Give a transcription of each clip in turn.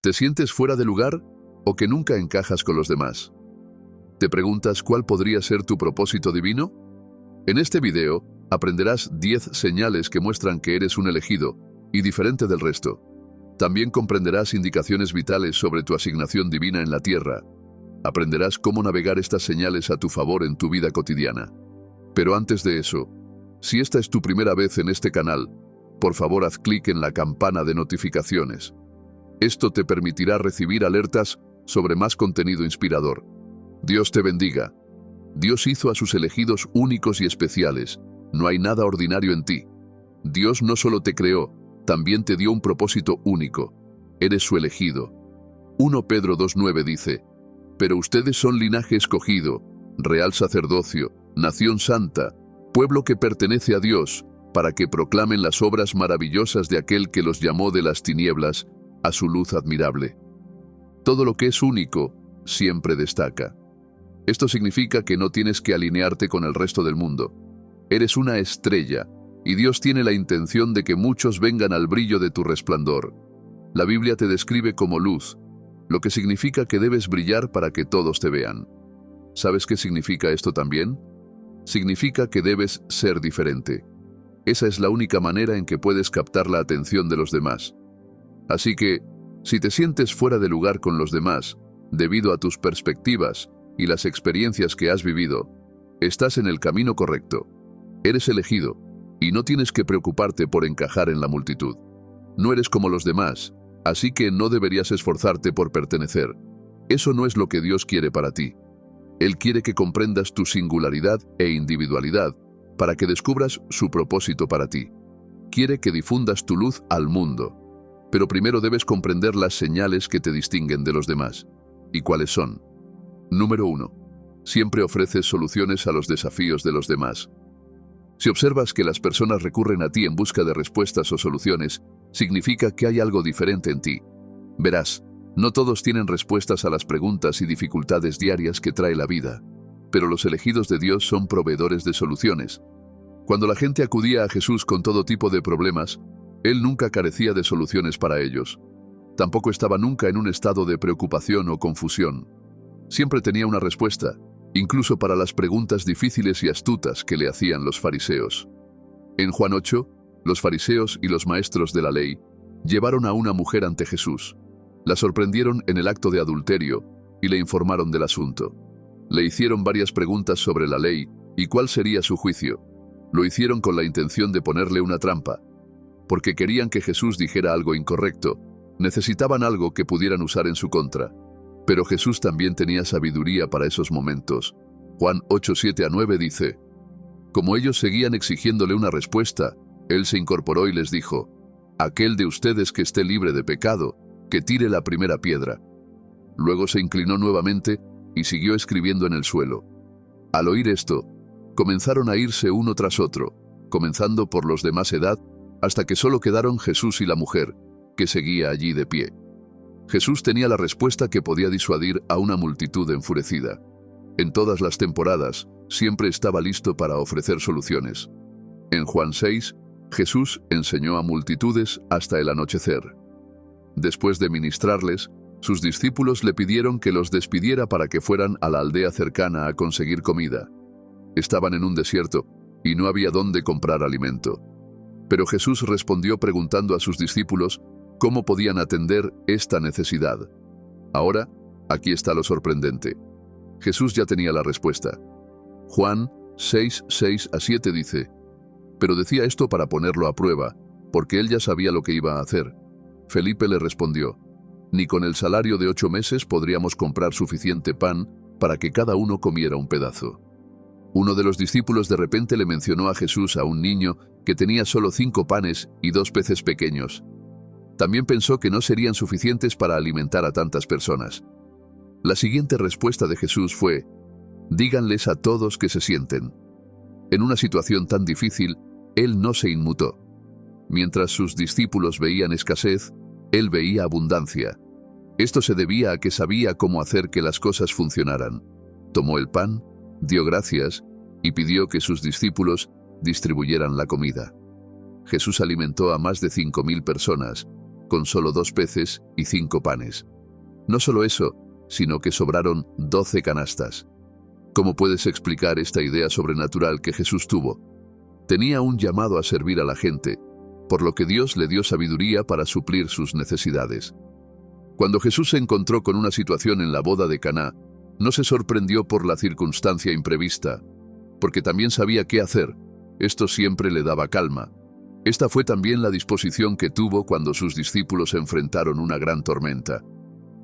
¿Te sientes fuera de lugar o que nunca encajas con los demás? ¿Te preguntas cuál podría ser tu propósito divino? En este video aprenderás 10 señales que muestran que eres un elegido y diferente del resto. También comprenderás indicaciones vitales sobre tu asignación divina en la tierra. Aprenderás cómo navegar estas señales a tu favor en tu vida cotidiana. Pero antes de eso, si esta es tu primera vez en este canal, por favor haz clic en la campana de notificaciones. Esto te permitirá recibir alertas sobre más contenido inspirador. Dios te bendiga. Dios hizo a sus elegidos únicos y especiales. No hay nada ordinario en ti. Dios no solo te creó, también te dio un propósito único. Eres su elegido. 1 Pedro 2:9 dice: pero ustedes son linaje escogido, real sacerdocio, nación santa, pueblo que pertenece a Dios, para que proclamen las obras maravillosas de aquel que los llamó de las tinieblas a su luz admirable. Todo lo que es único siempre destaca. Esto significa que no tienes que alinearte con el resto del mundo. Eres una estrella, y Dios tiene la intención de que muchos vengan al brillo de tu resplandor. La Biblia te describe como luz, lo que significa que debes brillar para que todos te vean. ¿Sabes qué significa esto también? Significa que debes ser diferente. Esa es la única manera en que puedes captar la atención de los demás. Así que, si te sientes fuera de lugar con los demás, debido a tus perspectivas y las experiencias que has vivido, estás en el camino correcto. Eres elegido, y no tienes que preocuparte por encajar en la multitud. No eres como los demás, así que no deberías esforzarte por pertenecer. Eso no es lo que Dios quiere para ti. Él quiere que comprendas tu singularidad e individualidad para que descubras su propósito para ti. Quiere que difundas tu luz al mundo. Pero primero debes comprender las señales que te distinguen de los demás. ¿Y cuáles son? Número 1. Siempre ofreces soluciones a los desafíos de los demás. Si observas que las personas recurren a ti en busca de respuestas o soluciones, significa que hay algo diferente en ti. Verás, no todos tienen respuestas a las preguntas y dificultades diarias que trae la vida, pero los elegidos de Dios son proveedores de soluciones. Cuando la gente acudía a Jesús con todo tipo de problemas, Él nunca carecía de soluciones para ellos. Tampoco estaba nunca en un estado de preocupación o confusión. Siempre tenía una respuesta, incluso para las preguntas difíciles y astutas que le hacían los fariseos. En Juan 8, los fariseos y los maestros de la ley llevaron a una mujer ante Jesús. La sorprendieron en el acto de adulterio y le informaron del asunto. Le hicieron varias preguntas sobre la ley y cuál sería su juicio. Lo hicieron con la intención de ponerle una trampa. Porque querían que Jesús dijera algo incorrecto, necesitaban algo que pudieran usar en su contra. Pero Jesús también tenía sabiduría para esos momentos. Juan 8:7-9 dice: como ellos seguían exigiéndole una respuesta, Él se incorporó y les dijo: aquel de ustedes que esté libre de pecado, que tire la primera piedra. Luego se inclinó nuevamente y siguió escribiendo en el suelo. Al oír esto, comenzaron a irse uno tras otro, comenzando por los de más edad, hasta que solo quedaron Jesús y la mujer, que seguía allí de pie. Jesús tenía la respuesta que podía disuadir a una multitud enfurecida. En todas las temporadas, siempre estaba listo para ofrecer soluciones. En Juan 6, Jesús enseñó a multitudes hasta el anochecer. Después de ministrarles, sus discípulos le pidieron que los despidiera para que fueran a la aldea cercana a conseguir comida. Estaban en un desierto y no había dónde comprar alimento. Pero Jesús respondió preguntando a sus discípulos cómo podían atender esta necesidad. Ahora, aquí está lo sorprendente. Jesús ya tenía la respuesta. Juan 6:6-7 dice: pero decía esto para ponerlo a prueba, porque él ya sabía lo que iba a hacer. Felipe le respondió: ni con el salario de 8 meses podríamos comprar suficiente pan para que cada uno comiera un pedazo. Uno de los discípulos de repente le mencionó a Jesús a un niño que tenía solo 5 panes y 2 peces pequeños. También pensó que no serían suficientes para alimentar a tantas personas. La siguiente respuesta de Jesús fue: díganles a todos que se sienten. En una situación tan difícil, Él no se inmutó. Mientras sus discípulos veían escasez, Él veía abundancia. Esto se debía a que sabía cómo hacer que las cosas funcionaran. Tomó el pan, dio gracias y pidió que sus discípulos distribuyeran la comida. Jesús alimentó a más de 5.000 personas, con solo 2 peces y 5 panes. No solo eso, sino que sobraron 12 canastas. ¿Cómo puedes explicar esta idea sobrenatural que Jesús tuvo? Tenía un llamado a servir a la gente, por lo que Dios le dio sabiduría para suplir sus necesidades. Cuando Jesús se encontró con una situación en la boda de Caná, no se sorprendió por la circunstancia imprevista, porque también sabía qué hacer. Esto siempre le daba calma. Esta fue también la disposición que tuvo cuando sus discípulos enfrentaron una gran tormenta.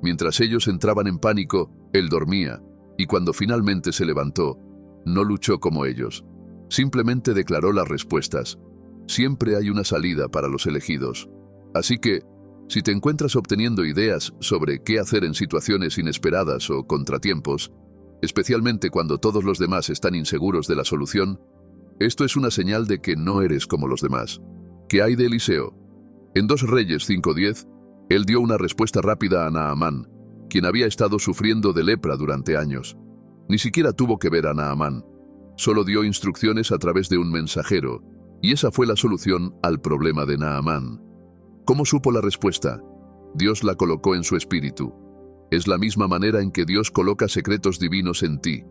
Mientras ellos entraban en pánico, él dormía, y cuando finalmente se levantó, no luchó como ellos. Simplemente declaró las respuestas. Siempre hay una salida para los elegidos. Así que, si te encuentras obteniendo ideas sobre qué hacer en situaciones inesperadas o contratiempos, especialmente cuando todos los demás están inseguros de la solución, esto es una señal de que no eres como los demás. ¿Qué hay de Eliseo? En 2 Reyes 5:10, él dio una respuesta rápida a Naamán, quien había estado sufriendo de lepra durante años. Ni siquiera tuvo que ver a Naamán. Solo dio instrucciones a través de un mensajero, y esa fue la solución al problema de Naamán. ¿Cómo supo la respuesta? Dios la colocó en su espíritu. Es la misma manera en que Dios coloca secretos divinos en ti.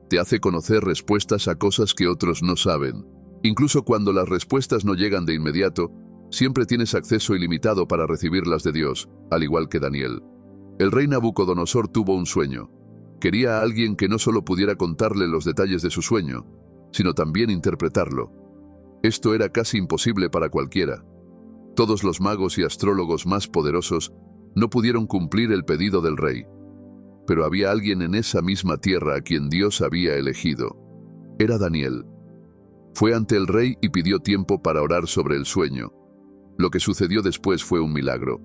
Te hace conocer respuestas a cosas que otros no saben. Incluso cuando las respuestas no llegan de inmediato, siempre tienes acceso ilimitado para recibirlas de Dios, al igual que Daniel. El rey Nabucodonosor tuvo un sueño. Quería a alguien que no solo pudiera contarle los detalles de su sueño, sino también interpretarlo. Esto era casi imposible para cualquiera. Todos los magos y astrólogos más poderosos no pudieron cumplir el pedido del rey. Pero había alguien en esa misma tierra a quien Dios había elegido. Era Daniel. Fue ante el rey y pidió tiempo para orar sobre el sueño. Lo que sucedió después fue un milagro.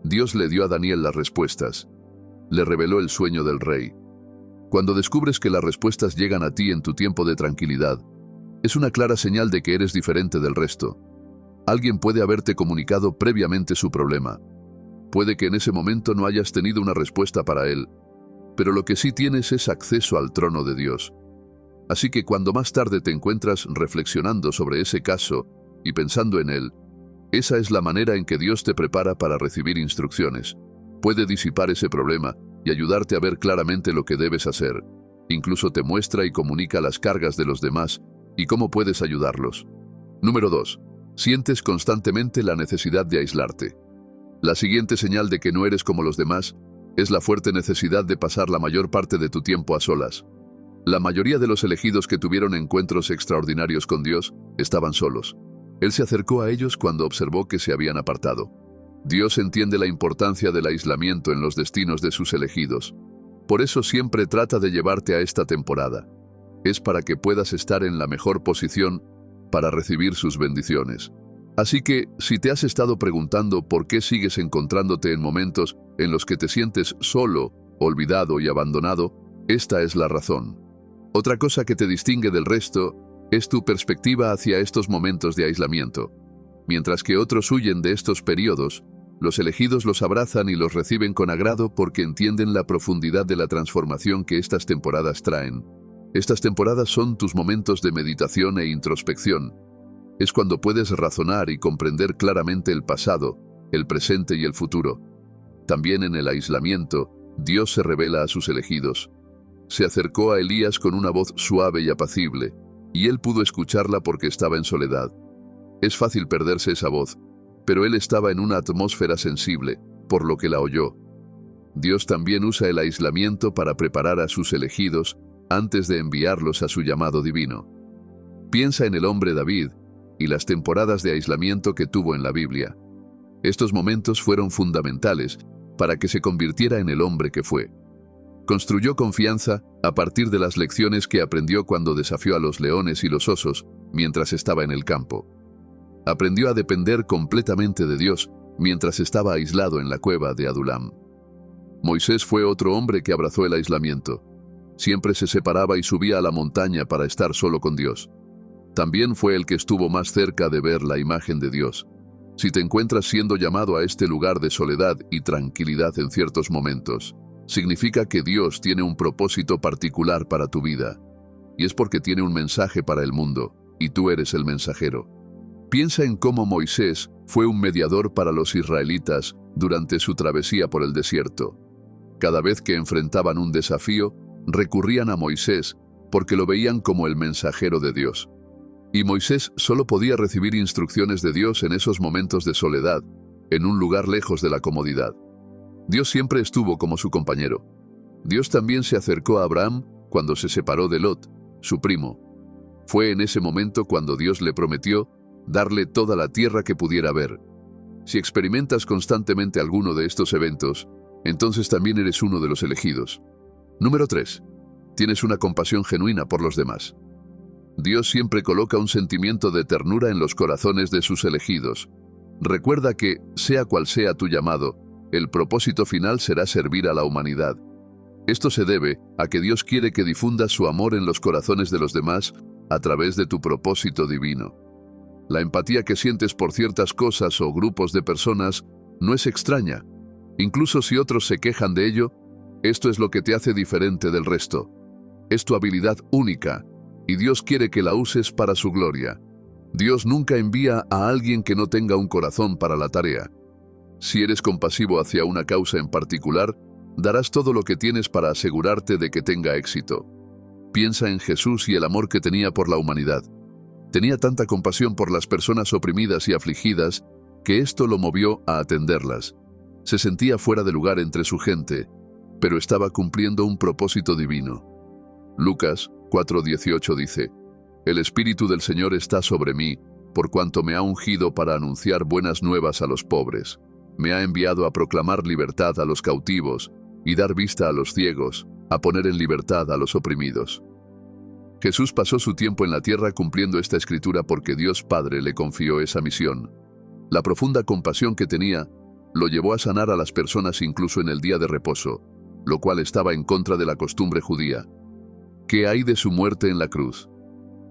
Dios le dio a Daniel las respuestas. Le reveló el sueño del rey. Cuando descubres que las respuestas llegan a ti en tu tiempo de tranquilidad, es una clara señal de que eres diferente del resto. Alguien puede haberte comunicado previamente su problema. Puede que en ese momento no hayas tenido una respuesta para él, pero lo que sí tienes es acceso al trono de Dios. Así que cuando más tarde te encuentras reflexionando sobre ese caso y pensando en él, esa es la manera en que Dios te prepara para recibir instrucciones. Puede disipar ese problema y ayudarte a ver claramente lo que debes hacer. Incluso te muestra y comunica las cargas de los demás y cómo puedes ayudarlos. Número 2. Sientes constantemente la necesidad de aislarte. La siguiente señal de que no eres como los demás es la fuerte necesidad de pasar la mayor parte de tu tiempo a solas. La mayoría de los elegidos que tuvieron encuentros extraordinarios con Dios estaban solos. Él se acercó a ellos cuando observó que se habían apartado. Dios entiende la importancia del aislamiento en los destinos de sus elegidos. Por eso siempre trata de llevarte a esta temporada. Es para que puedas estar en la mejor posición para recibir sus bendiciones. Así que, si te has estado preguntando por qué sigues encontrándote en momentos en los que te sientes solo, olvidado y abandonado, esta es la razón. Otra cosa que te distingue del resto es tu perspectiva hacia estos momentos de aislamiento. Mientras que otros huyen de estos periodos, los elegidos los abrazan y los reciben con agrado porque entienden la profundidad de la transformación que estas temporadas traen. Estas temporadas son tus momentos de meditación e introspección. Es cuando puedes razonar y comprender claramente el pasado, el presente y el futuro. También en el aislamiento, Dios se revela a sus elegidos. Se acercó a Elías con una voz suave y apacible, y él pudo escucharla porque estaba en soledad. Es fácil perderse esa voz, pero él estaba en una atmósfera sensible, por lo que la oyó. Dios también usa el aislamiento para preparar a sus elegidos antes de enviarlos a su llamado divino. Piensa en el hombre David y las temporadas de aislamiento que tuvo en la Biblia. Estos momentos fueron fundamentales para que se convirtiera en el hombre que fue. Construyó confianza a partir de las lecciones que aprendió cuando desafió a los leones y los osos mientras estaba en el campo. Aprendió a depender completamente de Dios mientras estaba aislado en la cueva de Adulam. Moisés fue otro hombre que abrazó el aislamiento. Siempre se separaba y subía a la montaña para estar solo con Dios. También fue el que estuvo más cerca de ver la imagen de Dios. Si te encuentras siendo llamado a este lugar de soledad y tranquilidad en ciertos momentos, significa que Dios tiene un propósito particular para tu vida. Y es porque tiene un mensaje para el mundo, y tú eres el mensajero. Piensa en cómo Moisés fue un mediador para los israelitas durante su travesía por el desierto. Cada vez que enfrentaban un desafío, recurrían a Moisés porque lo veían como el mensajero de Dios. Y Moisés solo podía recibir instrucciones de Dios en esos momentos de soledad, en un lugar lejos de la comodidad. Dios siempre estuvo como su compañero. Dios también se acercó a Abraham cuando se separó de Lot, su primo. Fue en ese momento cuando Dios le prometió darle toda la tierra que pudiera ver. Si experimentas constantemente alguno de estos eventos, entonces también eres uno de los elegidos. Número 3. Tienes una compasión genuina por los demás. Dios siempre coloca un sentimiento de ternura en los corazones de sus elegidos. Recuerda que, sea cual sea tu llamado, el propósito final será servir a la humanidad. Esto se debe a que Dios quiere que difundas su amor en los corazones de los demás a través de tu propósito divino. La empatía que sientes por ciertas cosas o grupos de personas no es extraña. Incluso si otros se quejan de ello, esto es lo que te hace diferente del resto. Es tu habilidad única, y Dios quiere que la uses para su gloria. Dios nunca envía a alguien que no tenga un corazón para la tarea. Si eres compasivo hacia una causa en particular, darás todo lo que tienes para asegurarte de que tenga éxito. Piensa en Jesús y el amor que tenía por la humanidad. Tenía tanta compasión por las personas oprimidas y afligidas que esto lo movió a atenderlas. Se sentía fuera de lugar entre su gente, pero estaba cumpliendo un propósito divino. Lucas 4:18 dice: El Espíritu del Señor está sobre mí, por cuanto me ha ungido para anunciar buenas nuevas a los pobres. Me ha enviado a proclamar libertad a los cautivos y dar vista a los ciegos, a poner en libertad a los oprimidos. Jesús pasó su tiempo en la tierra cumpliendo esta escritura porque Dios Padre le confió esa misión. La profunda compasión que tenía lo llevó a sanar a las personas incluso en el día de reposo, lo cual estaba en contra de la costumbre judía. ¿Qué hay de su muerte en la cruz?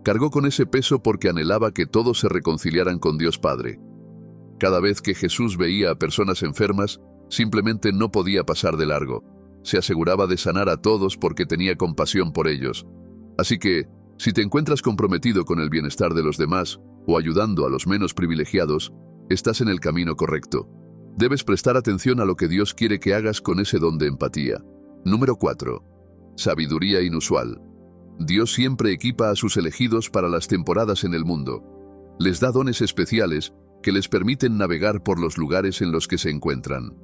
Cargó con ese peso porque anhelaba que todos se reconciliaran con Dios Padre. Cada vez que Jesús veía a personas enfermas, simplemente no podía pasar de largo. Se aseguraba de sanar a todos porque tenía compasión por ellos. Así que, si te encuentras comprometido con el bienestar de los demás o ayudando a los menos privilegiados, estás en el camino correcto. Debes prestar atención a lo que Dios quiere que hagas con ese don de empatía. Número 4. Sabiduría inusual. Dios siempre equipa a sus elegidos para las temporadas en el mundo. Les da dones especiales que les permiten navegar por los lugares en los que se encuentran.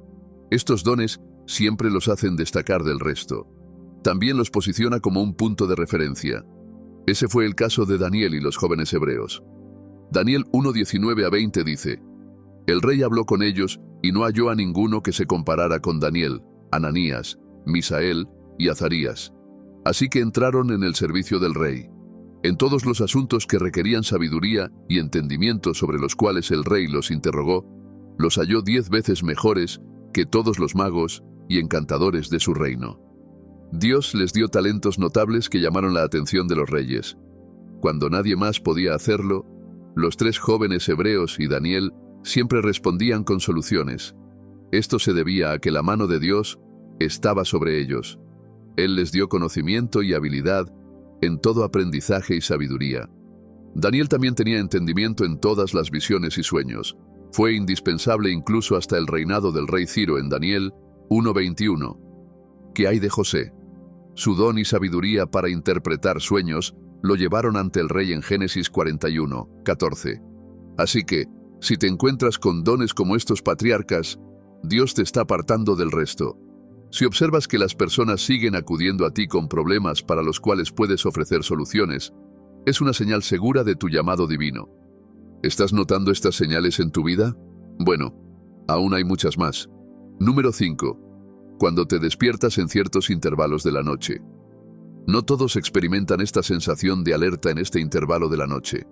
Estos dones siempre los hacen destacar del resto. También los posiciona como un punto de referencia. Ese fue el caso de Daniel y los jóvenes hebreos. Daniel 1:19-20 dice: El rey habló con ellos y no halló a ninguno que se comparara con Daniel, Ananías, Misael y Azarías. Así que entraron en el servicio del rey. En todos los asuntos que requerían sabiduría y entendimiento sobre los cuales el rey los interrogó, los halló 10 veces mejores que todos los magos y encantadores de su reino. Dios les dio talentos notables que llamaron la atención de los reyes. Cuando nadie más podía hacerlo, los 3 jóvenes hebreos y Daniel siempre respondían con soluciones. Esto se debía a que la mano de Dios estaba sobre ellos. Él les dio conocimiento y habilidad en todo aprendizaje y sabiduría. Daniel también tenía entendimiento en todas las visiones y sueños. Fue indispensable incluso hasta el reinado del rey Ciro en Daniel 1:21. ¿Qué hay de José? Su don y sabiduría para interpretar sueños lo llevaron ante el rey en Génesis 41:14. Así que, si te encuentras con dones como estos patriarcas, Dios te está apartando del resto. Si observas que las personas siguen acudiendo a ti con problemas para los cuales puedes ofrecer soluciones, es una señal segura de tu llamado divino. ¿Estás notando estas señales en tu vida? Bueno, aún hay muchas más. Número 5. Cuando te despiertas en ciertos intervalos de la noche. No todos experimentan esta sensación de alerta en este intervalo de la noche.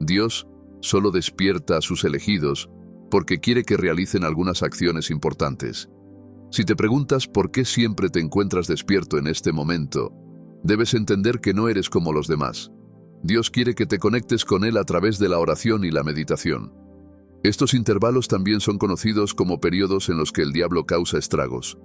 Dios solo despierta a sus elegidos porque quiere que realicen algunas acciones importantes. Si te preguntas por qué siempre te encuentras despierto en este momento, debes entender que no eres como los demás. Dios quiere que te conectes con Él a través de la oración y la meditación. Estos intervalos también son conocidos como periodos en los que el diablo causa estragos.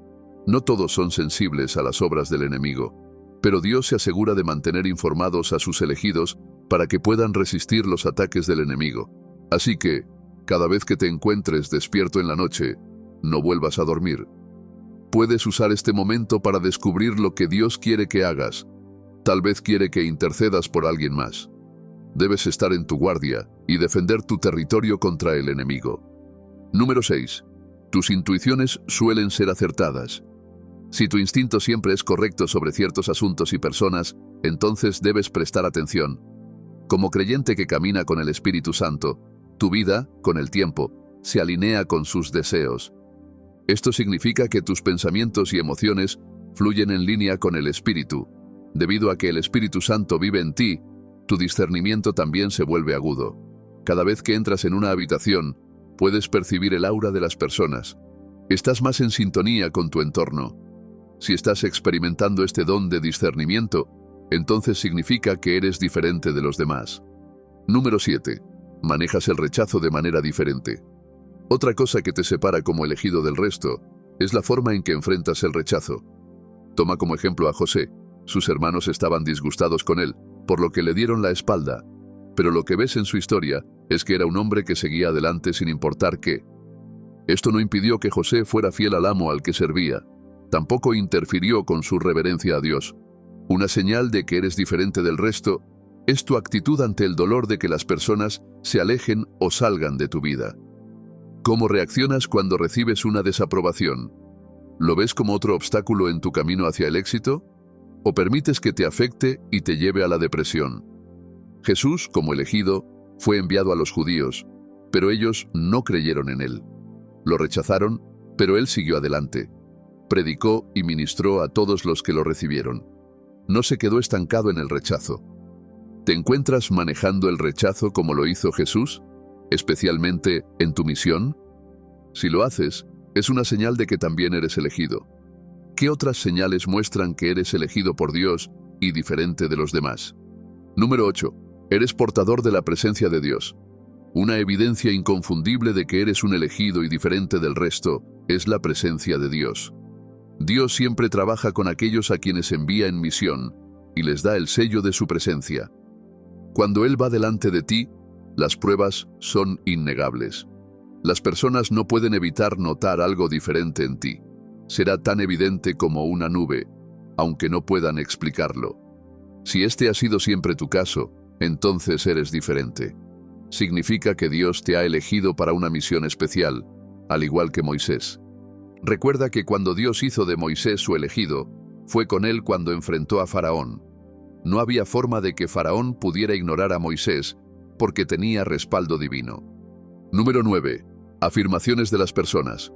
No todos son sensibles a las obras del enemigo, pero Dios se asegura de mantener informados a sus elegidos para que puedan resistir los ataques del enemigo. Así que, cada vez que te encuentres despierto en la noche, no vuelvas a dormir. Puedes usar este momento para descubrir lo que Dios quiere que hagas. Tal vez quiere que intercedas por alguien más. Debes estar en tu guardia y defender tu territorio contra el enemigo. Número 6. Tus intuiciones suelen ser acertadas. Si tu instinto siempre es correcto sobre ciertos asuntos y personas, entonces debes prestar atención. Como creyente que camina con el Espíritu Santo, tu vida, con el tiempo, se alinea con sus deseos. Esto significa que tus pensamientos y emociones fluyen en línea con el Espíritu. Debido a que el Espíritu Santo vive en ti, tu discernimiento también se vuelve agudo. Cada vez que entras en una habitación, puedes percibir el aura de las personas. Estás más en sintonía con tu entorno. Si estás experimentando este don de discernimiento, entonces significa que eres diferente de los demás. Número 7. Manejas el rechazo de manera diferente. Otra cosa que te separa como elegido del resto es la forma en que enfrentas el rechazo. Toma como ejemplo a José. Sus hermanos estaban disgustados con él, por lo que le dieron la espalda. Pero lo que ves en su historia es que era un hombre que seguía adelante sin importar qué. Esto no impidió que José fuera fiel al amo al que servía. Tampoco interfirió con su reverencia a Dios. Una señal de que eres diferente del resto es tu actitud ante el dolor de que las personas se alejen o salgan de tu vida. ¿Cómo reaccionas cuando recibes una desaprobación? ¿Lo ves como otro obstáculo en tu camino hacia el éxito? ¿O permites que te afecte y te lleve a la depresión? Jesús, como elegido, fue enviado a los judíos, pero ellos no creyeron en él. Lo rechazaron, pero él siguió adelante. Predicó y ministró a todos los que lo recibieron. No se quedó estancado en el rechazo. ¿Te encuentras manejando el rechazo como lo hizo Jesús, especialmente en tu misión? Si lo haces, es una señal de que también eres elegido. ¿Qué otras señales muestran que eres elegido por Dios y diferente de los demás? Número 8. Eres portador de la presencia de Dios. Una evidencia inconfundible de que eres un elegido y diferente del resto es la presencia de Dios. Dios siempre trabaja con aquellos a quienes envía en misión y les da el sello de su presencia. Cuando Él va delante de ti, las pruebas son innegables. Las personas no pueden evitar notar algo diferente en ti. Será tan evidente como una nube, aunque no puedan explicarlo. Si este ha sido siempre tu caso, entonces eres diferente. Significa que Dios te ha elegido para una misión especial, al igual que Moisés. Recuerda que cuando Dios hizo de Moisés su elegido, fue con él cuando enfrentó a Faraón. No había forma de que Faraón pudiera ignorar a Moisés, porque tenía respaldo divino. Número 9. Afirmaciones de las personas.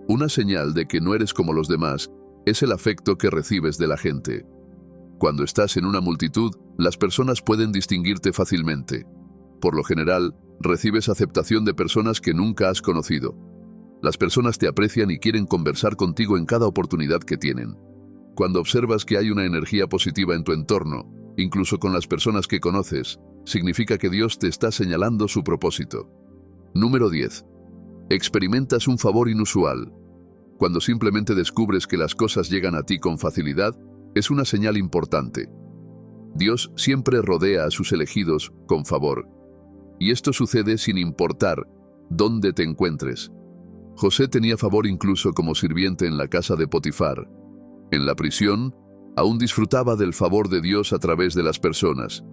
Una señal de que no eres como los demás es el afecto que recibes de la gente. Cuando estás en una multitud, las personas pueden distinguirte fácilmente. Por lo general, recibes aceptación de personas que nunca has conocido. Las personas te aprecian y quieren conversar contigo en cada oportunidad que tienen. Cuando observas que hay una energía positiva en tu entorno, incluso con las personas que conoces, significa que Dios te está señalando su propósito. Número 10. Experimentas un favor inusual. Cuando simplemente descubres que las cosas llegan a ti con facilidad, es una señal importante. Dios siempre rodea a sus elegidos con favor. Y esto sucede sin importar dónde te encuentres. José tenía favor incluso como sirviente en la casa de Potifar. En la prisión, aún disfrutaba del favor de Dios a través de las personas.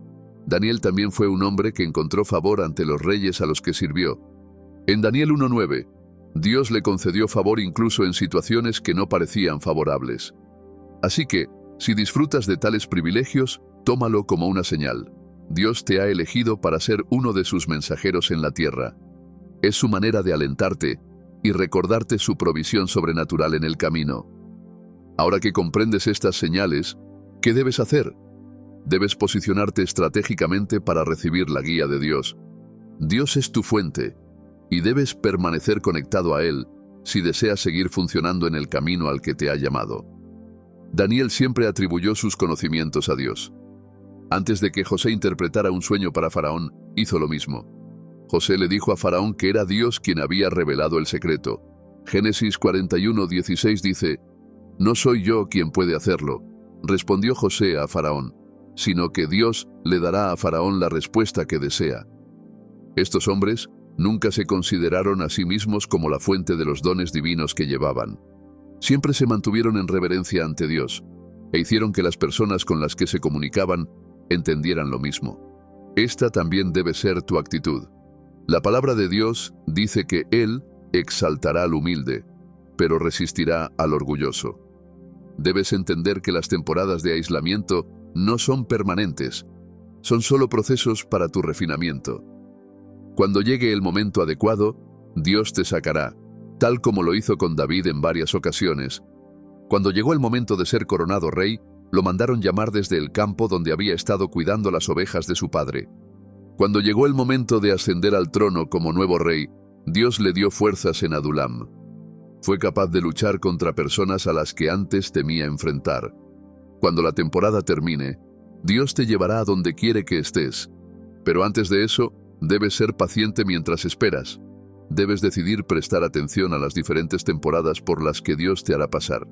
Daniel también fue un hombre que encontró favor ante los reyes a los que sirvió. En Daniel 1:9, Dios le concedió favor incluso en situaciones que no parecían favorables. Así que, si disfrutas de tales privilegios, tómalo como una señal. Dios te ha elegido para ser uno de sus mensajeros en la tierra. Es su manera de alentarte y recordarte su provisión sobrenatural en el camino. Ahora que comprendes estas señales, ¿qué debes hacer? Debes posicionarte estratégicamente para recibir la guía de Dios. Dios es tu fuente, y debes permanecer conectado a Él si deseas seguir funcionando en el camino al que te ha llamado. Daniel siempre atribuyó sus conocimientos a Dios. Antes de que José interpretara un sueño para Faraón, hizo lo mismo. José le dijo a Faraón que era Dios quien había revelado el secreto. Génesis 41:16 dice: «No soy yo quien puede hacerlo», respondió José a Faraón, sino que Dios le dará a Faraón la respuesta que desea. Estos hombres, Nunca se consideraron a sí mismos como la fuente de los dones divinos que llevaban. Siempre se mantuvieron en reverencia ante Dios e hicieron que las personas con las que se comunicaban entendieran lo mismo. Esta también debe ser tu actitud. La palabra de Dios dice que Él exaltará al humilde, pero resistirá al orgulloso. Debes entender que las temporadas de aislamiento no son permanentes, son solo procesos para tu refinamiento. Cuando llegue el momento adecuado, Dios te sacará, tal como lo hizo con David en varias ocasiones. Cuando llegó el momento de ser coronado rey, lo mandaron llamar desde el campo donde había estado cuidando las ovejas de su padre. Cuando llegó el momento de ascender al trono como nuevo rey, Dios le dio fuerzas en Adulam. Fue capaz de luchar contra personas a las que antes temía enfrentar. Cuando la temporada termine, Dios te llevará a donde quiere que estés. Pero antes de eso, debes ser paciente mientras esperas. Debes decidir prestar atención a las diferentes temporadas por las que Dios te hará pasar.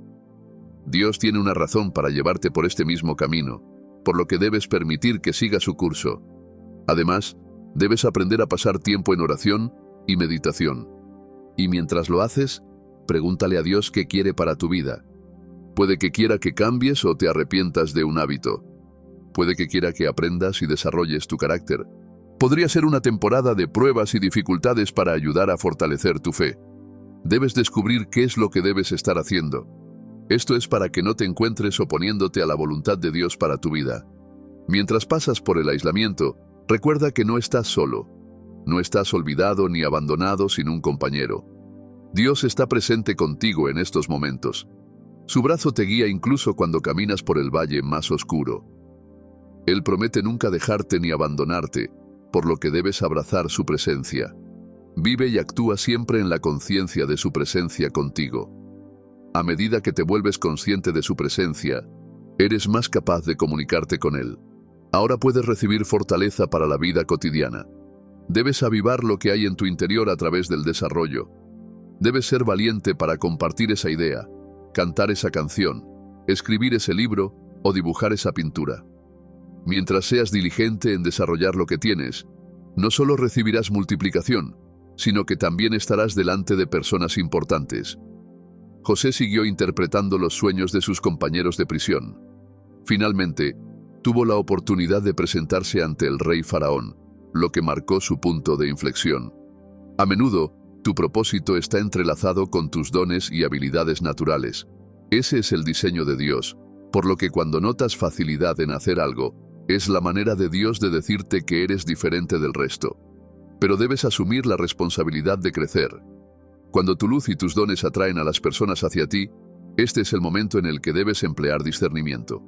Dios tiene una razón para llevarte por este mismo camino, por lo que debes permitir que siga su curso. Además, debes aprender a pasar tiempo en oración y meditación. Y mientras lo haces, pregúntale a Dios qué quiere para tu vida. Puede que quiera que cambies o te arrepientas de un hábito. Puede que quiera que aprendas y desarrolles tu carácter. Podría ser una temporada de pruebas y dificultades para ayudar a fortalecer tu fe. Debes descubrir qué es lo que debes estar haciendo. Esto es para que no te encuentres oponiéndote a la voluntad de Dios para tu vida. Mientras pasas por el aislamiento, recuerda que no estás solo. No estás olvidado ni abandonado sin un compañero. Dios está presente contigo en estos momentos. Su brazo te guía incluso cuando caminas por el valle más oscuro. Él promete nunca dejarte ni abandonarte, por lo que debes abrazar su presencia. Vive y actúa siempre en la conciencia de su presencia contigo. A medida que te vuelves consciente de su presencia, eres más capaz de comunicarte con Él. Ahora puedes recibir fortaleza para la vida cotidiana. Debes avivar lo que hay en tu interior a través del desarrollo. Debes ser valiente para compartir esa idea, cantar esa canción, escribir ese libro o dibujar esa pintura. Mientras seas diligente en desarrollar lo que tienes, no solo recibirás multiplicación, sino que también estarás delante de personas importantes. José siguió interpretando los sueños de sus compañeros de prisión. Finalmente, tuvo la oportunidad de presentarse ante el rey Faraón, lo que marcó su punto de inflexión. A menudo, tu propósito está entrelazado con tus dones y habilidades naturales. Ese es el diseño de Dios, por lo que cuando notas facilidad en hacer algo, es la manera de Dios de decirte que eres diferente del resto. Pero debes asumir la responsabilidad de crecer. Cuando tu luz y tus dones atraen a las personas hacia ti, este es el momento en el que debes emplear discernimiento.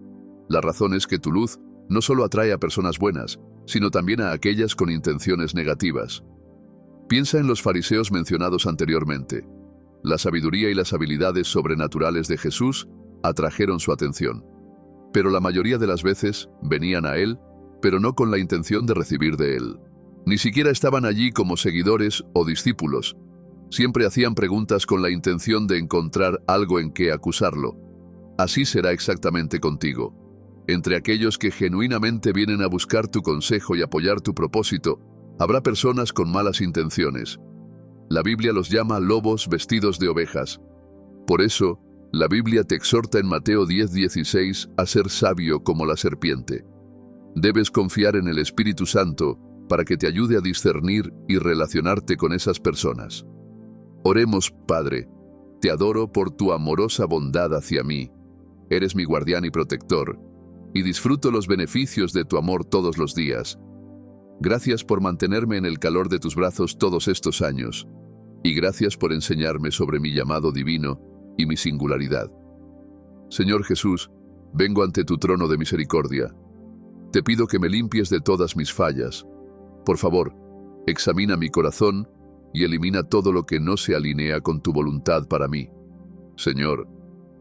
La razón es que tu luz no solo atrae a personas buenas, sino también a aquellas con intenciones negativas. Piensa en los fariseos mencionados anteriormente. La sabiduría y las habilidades sobrenaturales de Jesús atrajeron su atención. Pero la mayoría de las veces venían a Él, pero no con la intención de recibir de Él. Ni siquiera estaban allí como seguidores o discípulos. Siempre hacían preguntas con la intención de encontrar algo en que acusarlo. Así será exactamente contigo. Entre aquellos que genuinamente vienen a buscar tu consejo y apoyar tu propósito, habrá personas con malas intenciones. La Biblia los llama lobos vestidos de ovejas. Por eso, la Biblia te exhorta en Mateo 10:16 a ser sabio como la serpiente. Debes confiar en el Espíritu Santo para que te ayude a discernir y relacionarte con esas personas. Oremos, Padre. Te adoro por tu amorosa bondad hacia mí. Eres mi guardián y protector, y disfruto los beneficios de tu amor todos los días. Gracias por mantenerme en el calor de tus brazos todos estos años, y gracias por enseñarme sobre mi llamado divino y mi singularidad. Señor Jesús, vengo ante tu trono de misericordia. Te pido que me limpies de todas mis fallas. Por favor, examina mi corazón y elimina todo lo que no se alinea con tu voluntad para mí. Señor,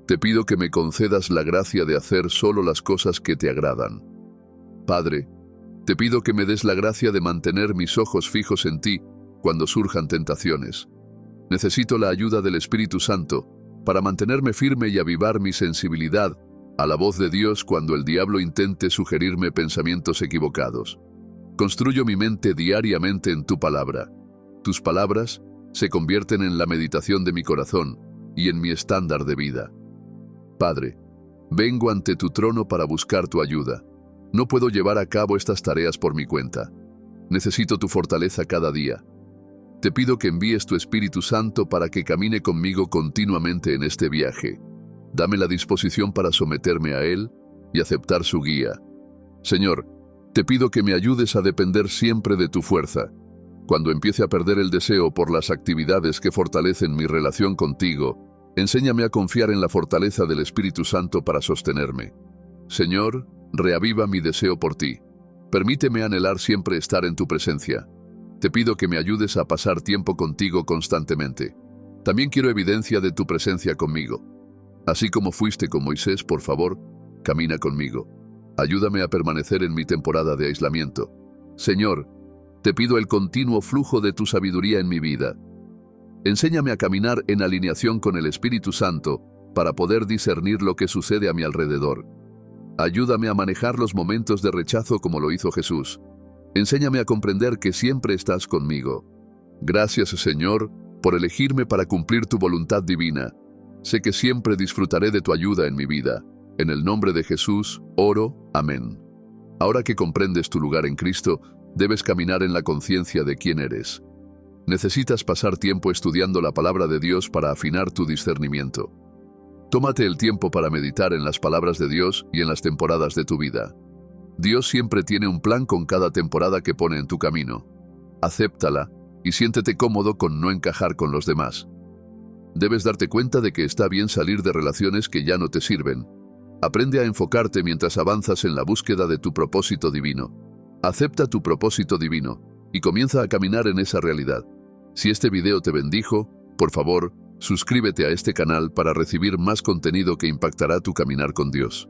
te pido que me concedas la gracia de hacer solo las cosas que te agradan. Padre, te pido que me des la gracia de mantener mis ojos fijos en ti cuando surjan tentaciones. Necesito la ayuda del Espíritu Santo para mantenerme firme y avivar mi sensibilidad a la voz de Dios cuando el diablo intente sugerirme pensamientos equivocados. Construyo mi mente diariamente en tu palabra. Tus palabras se convierten en la meditación de mi corazón y en mi estándar de vida. Padre, vengo ante tu trono para buscar tu ayuda. No puedo llevar a cabo estas tareas por mi cuenta. Necesito tu fortaleza cada día. Te pido que envíes tu Espíritu Santo para que camine conmigo continuamente en este viaje. Dame la disposición para someterme a Él y aceptar su guía. Señor, te pido que me ayudes a depender siempre de tu fuerza. Cuando empiece a perder el deseo por las actividades que fortalecen mi relación contigo, enséñame a confiar en la fortaleza del Espíritu Santo para sostenerme. Señor, reaviva mi deseo por ti. Permíteme anhelar siempre estar en tu presencia. Te pido que me ayudes a pasar tiempo contigo constantemente. También quiero evidencia de tu presencia conmigo. Así como fuiste con Moisés, por favor, camina conmigo. Ayúdame a permanecer en mi temporada de aislamiento. Señor, te pido el continuo flujo de tu sabiduría en mi vida. Enséñame a caminar en alineación con el Espíritu Santo para poder discernir lo que sucede a mi alrededor. Ayúdame a manejar los momentos de rechazo como lo hizo Jesús. Enséñame a comprender que siempre estás conmigo. Gracias, Señor, por elegirme para cumplir tu voluntad divina. Sé que siempre disfrutaré de tu ayuda en mi vida. En el nombre de Jesús, oro. Amén. Ahora que comprendes tu lugar en Cristo, debes caminar en la conciencia de quién eres. Necesitas pasar tiempo estudiando la palabra de Dios para afinar tu discernimiento. Tómate el tiempo para meditar en las palabras de Dios y en las temporadas de tu vida. Dios siempre tiene un plan con cada temporada que pone en tu camino. Acéptala y siéntete cómodo con no encajar con los demás. Debes darte cuenta de que está bien salir de relaciones que ya no te sirven. Aprende a enfocarte mientras avanzas en la búsqueda de tu propósito divino. Acepta tu propósito divino y comienza a caminar en esa realidad. Si este video te bendijo, por favor, suscríbete a este canal para recibir más contenido que impactará tu caminar con Dios.